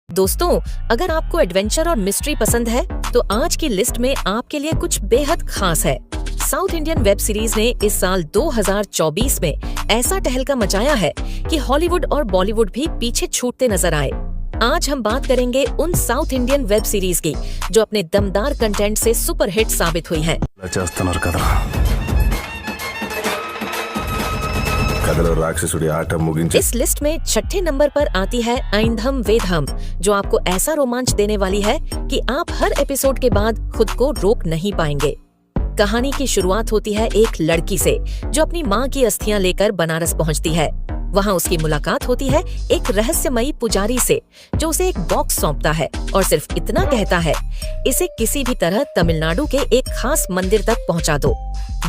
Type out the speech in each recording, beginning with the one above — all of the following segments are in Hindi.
दोस्तों, अगर आपको एडवेंचर और मिस्ट्री पसंद है तो आज की लिस्ट में आपके लिए कुछ बेहद खास है। साउथ इंडियन वेब सीरीज ने इस साल 2024 में ऐसा टहलका मचाया है कि हॉलीवुड और बॉलीवुड भी पीछे छूटते नजर आए। आज हम बात करेंगे उन साउथ इंडियन वेब सीरीज की जो अपने दमदार कंटेंट से सुपरहिट साबित हुई हैं। इस लिस्ट में छठे नंबर पर आती है आइंधम वेधम, जो आपको ऐसा रोमांच देने वाली है कि आप हर एपिसोड के बाद खुद को रोक नहीं पाएंगे। कहानी की शुरुआत होती है एक लड़की से जो अपनी माँ की अस्थियां लेकर बनारस पहुँचती है। वहाँ उसकी मुलाकात होती है एक रहस्यमयी पुजारी से जो उसे एक बॉक्स सौंपता है और सिर्फ इतना कहता है, इसे किसी भी तरह तमिलनाडु के एक खास मंदिर तक पहुँचा दो।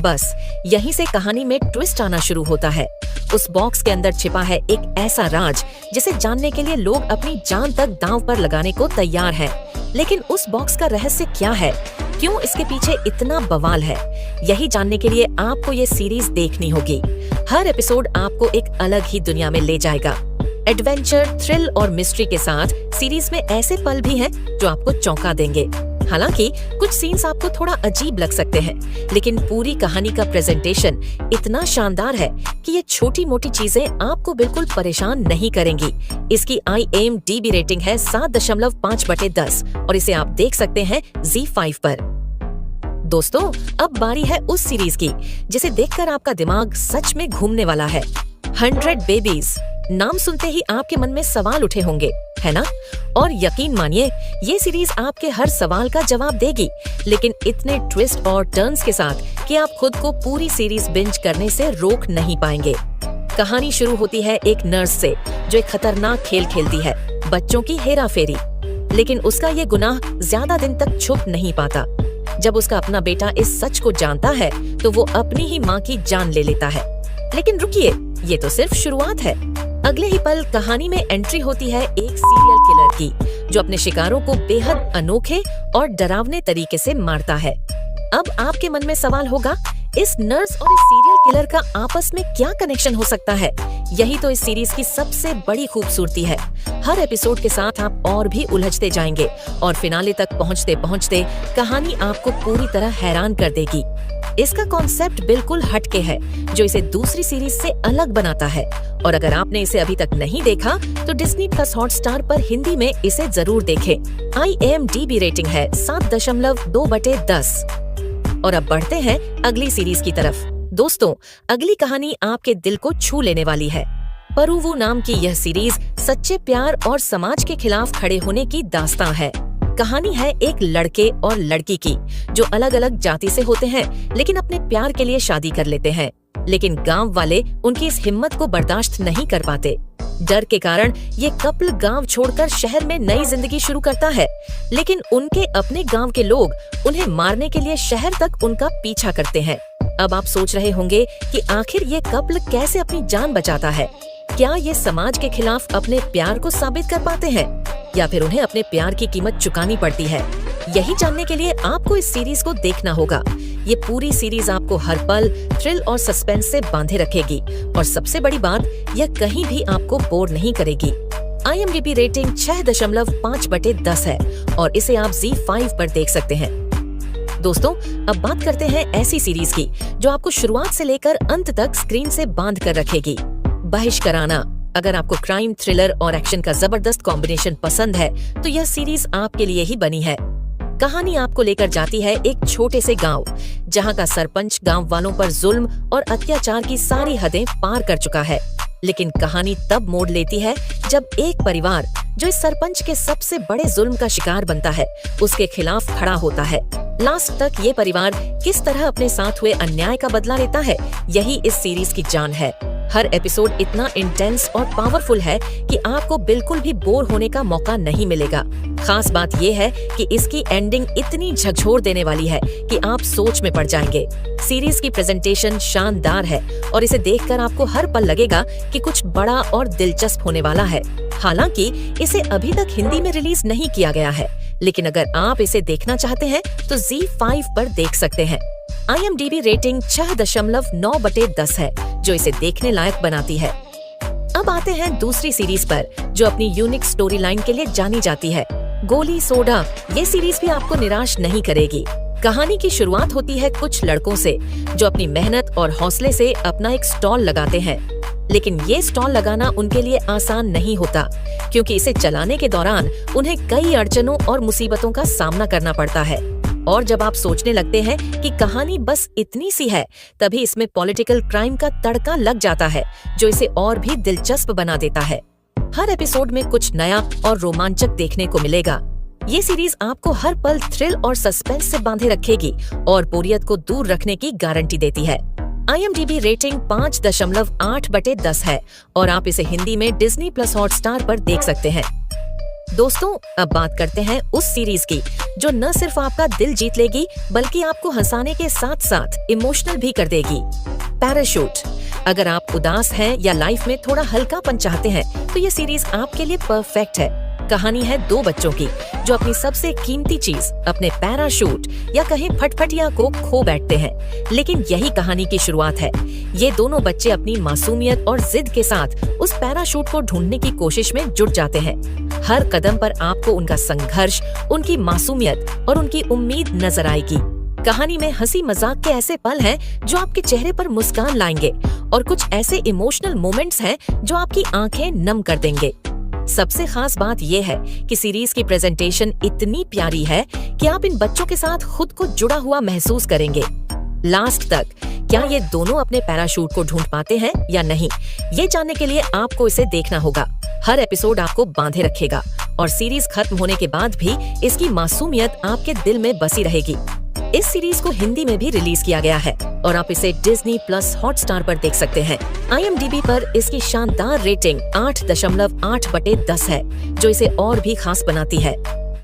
बस यहीं से कहानी में ट्विस्ट आना शुरू होता है। उस बॉक्स के अंदर छिपा है एक ऐसा राज जिसे जानने के लिए लोग अपनी जान तक दांव पर लगाने को तैयार हैं। लेकिन उस बॉक्स का रहस्य क्या है, क्यों इसके पीछे इतना बवाल है, यही जानने के लिए आपको ये सीरीज देखनी होगी। हर एपिसोड आपको एक अलग ही दुनिया में ले जाएगा। एडवेंचर, थ्रिल और मिस्ट्री के साथ सीरीज में ऐसे पल भी हैं जो आपको चौंका देंगे। हालांकि कुछ सीन्स आपको थोड़ा अजीब लग सकते हैं, लेकिन पूरी कहानी का प्रेजेंटेशन इतना शानदार है कि ये छोटी मोटी चीजें आपको बिल्कुल परेशान नहीं करेंगी। इसकी IMDb रेटिंग है 7.5/10 और इसे आप देख सकते हैं ZEE5 पर। दोस्तों, अब बारी है उस सीरीज की जिसे देखकर आपका दिमाग सच में घूमने वाला है। 100 बेबीज। नाम सुनते ही आपके मन में सवाल उठे होंगे, है ना? और यकीन मानिए, ये सीरीज आपके हर सवाल का जवाब देगी, लेकिन इतने ट्विस्ट और टर्न्स के साथ कि आप खुद को पूरी सीरीज बिंज करने से रोक नहीं पाएंगे। कहानी शुरू होती है एक नर्स से जो एक खतरनाक खेल खेलती है, बच्चों की हेरा फेरी। लेकिन उसका ये गुनाह ज्यादा दिन तक छुप नहीं पाता। जब उसका अपना बेटा इस सच को जानता है तो वो अपनी ही माँ की जान ले लेता है। लेकिन रुकिए, ये तो सिर्फ शुरुआत है। अगले ही पल कहानी में एंट्री होती है एक सीरियल किलर की जो अपने शिकारों को बेहद अनोखे और डरावने तरीके से मारता है। अब आपके मन में सवाल होगा, इस नर्स और इस सीरियल किलर का आपस में क्या कनेक्शन हो सकता है? यही तो इस सीरीज की सबसे बड़ी खूबसूरती है। हर एपिसोड के साथ आप और भी उलझते जाएंगे और फिनाले तक पहुंचते पहुंचते कहानी आपको पूरी तरह हैरान कर देगी। इसका कॉन्सेप्ट बिल्कुल हटके है जो इसे दूसरी सीरीज से अलग बनाता है। और अगर आपने इसे अभी तक नहीं देखा तो Disney+ हॉटस्टार पर हिंदी में इसे जरूर देखें। IMDb रेटिंग है 7.2/10। और अब बढ़ते हैं अगली सीरीज की तरफ। दोस्तों, अगली कहानी आपके दिल को छू लेने वाली है। परुवो नाम की यह सीरीज सच्चे प्यार और समाज के खिलाफ खड़े होने की दास्तां है। कहानी है एक लड़के और लड़की की जो अलग अलग जाति से होते हैं, लेकिन अपने प्यार के लिए शादी कर लेते हैं। लेकिन गांव वाले उनकी इस हिम्मत को बर्दाश्त नहीं कर पाते। डर के कारण ये कपल गांव छोड़कर शहर में नई जिंदगी शुरू करता है, लेकिन उनके अपने गांव के लोग उन्हें मारने के लिए शहर तक उनका पीछा करते हैं। अब आप सोच रहे होंगे कि आखिर ये कपल कैसे अपनी जान बचाता है? क्या ये समाज के खिलाफ अपने प्यार को साबित कर पाते हैं या फिर उन्हें अपने प्यार की कीमत चुकानी पड़ती है? यही जानने के लिए आपको इस सीरीज को देखना होगा। ये पूरी सीरीज आपको हर पल थ्रिल और सस्पेंस से बांधे रखेगी और सबसे बड़ी बात, यह कहीं भी आपको बोर नहीं करेगी। IMDb रेटिंग 6.5/10 है और इसे आप ZEE5 पर देख सकते हैं। दोस्तों, अब बात करते हैं ऐसी सीरीज की जो आपको शुरुआत से लेकर अंत तक स्क्रीन से बांध कर रखेगी। बहिष्कराना। अगर आपको क्राइम, थ्रिलर और एक्शन का जबरदस्त कॉम्बिनेशन पसंद है तो यह सीरीज आपके लिए ही बनी है। कहानी आपको लेकर जाती है एक छोटे से गांव जहां का सरपंच गांव वालों पर जुल्म और अत्याचार की सारी हदें पार कर चुका है। लेकिन कहानी तब मोड़ लेती है जब एक परिवार जो इस सरपंच के सबसे बड़े जुल्म का शिकार बनता है, उसके खिलाफ खड़ा होता है। लास्ट तक ये परिवार किस तरह अपने साथ हुए अन्याय का बदला लेता है, यही इस सीरीज की जान है। हर एपिसोड इतना इंटेंस और पावरफुल है कि आपको बिल्कुल भी बोर होने का मौका नहीं मिलेगा। खास बात ये है कि इसकी एंडिंग इतनी झकझोर देने वाली है कि आप सोच में पड़ जाएंगे। सीरीज की प्रेजेंटेशन शानदार है और इसे देखकर आपको हर पल लगेगा कि कुछ बड़ा और दिलचस्प होने वाला है। हालांकि इसे अभी तक हिंदी में रिलीज नहीं किया गया है, लेकिन अगर आप इसे देखना चाहते हैं तो ZEE5 पर देख सकते हैं। IMDb रेटिंग 6.9/10 है जो इसे देखने लायक बनाती है। अब आते हैं दूसरी सीरीज पर, जो अपनी यूनिक स्टोरी लाइन के लिए जानी जाती है, गोली सोडा। ये सीरीज भी आपको निराश नहीं करेगी। कहानी की शुरुआत होती है कुछ लड़कों से, जो अपनी मेहनत और हौसले से अपना एक स्टॉल लगाते हैं। लेकिन ये स्टॉल लगाना उनके लिए आसान नहीं होता, क्योंकि इसे चलाने के दौरान उन्हें कई अड़चनों और मुसीबतों का सामना करना पड़ता है। और जब आप सोचने लगते हैं कि कहानी बस इतनी सी है, तभी इसमें पॉलिटिकल क्राइम का तड़का लग जाता है, जो इसे और भी दिलचस्प बना देता है। हर एपिसोड में कुछ नया और रोमांचक देखने को मिलेगा। ये सीरीज आपको हर पल थ्रिल और सस्पेंस से बांधे रखेगी और बोरियत को दूर रखने की गारंटी देती है। IMDb रेटिंग 5.8/10 है और आप इसे हिंदी में Disney+ हॉटस्टार पर देख सकते हैं। दोस्तों, अब बात करते हैं उस सीरीज की जो न सिर्फ आपका दिल जीत लेगी, बल्कि आपको हंसाने के साथ साथ इमोशनल भी कर देगी। पैराशूट। अगर आप उदास हैं या लाइफ में थोड़ा हल्कापन चाहते हैं, तो ये सीरीज आपके लिए परफेक्ट है। कहानी है दो बच्चों की, जो अपनी सबसे कीमती चीज, अपने पैराशूट या कहीं फटफटिया को खो बैठते हैं। लेकिन यही कहानी की शुरुआत है। ये दोनों बच्चे अपनी मासूमियत और जिद के साथ उस पैराशूट को ढूंढने की कोशिश में जुट जाते हैं। हर कदम पर आपको उनका संघर्ष, उनकी मासूमियत और उनकी उम्मीद नजर आएगी। कहानी में हंसी मजाक के ऐसे पल हैं जो आपके चेहरे पर मुस्कान लाएंगे, और कुछ ऐसे इमोशनल मोमेंट्स हैं जो आपकी आंखें नम कर देंगे। सबसे खास बात यह है कि सीरीज की प्रेजेंटेशन इतनी प्यारी है कि आप इन बच्चों के साथ खुद को जुड़ा हुआ महसूस करेंगे। लास्ट तक क्या ये दोनों अपने पैराशूट को ढूंढ पाते हैं या नहीं, ये जानने के लिए आपको इसे देखना होगा। हर एपिसोड आपको बांधे रखेगा और सीरीज खत्म होने के बाद भी इसकी मासूमियत आपके दिल में बसी रहेगी। इस सीरीज को हिंदी में भी रिलीज किया गया है और आप इसे Disney+ हॉटस्टार पर देख सकते हैं। IMDb पर इसकी शानदार रेटिंग 8.8/10 है, जो इसे और भी खास बनाती है।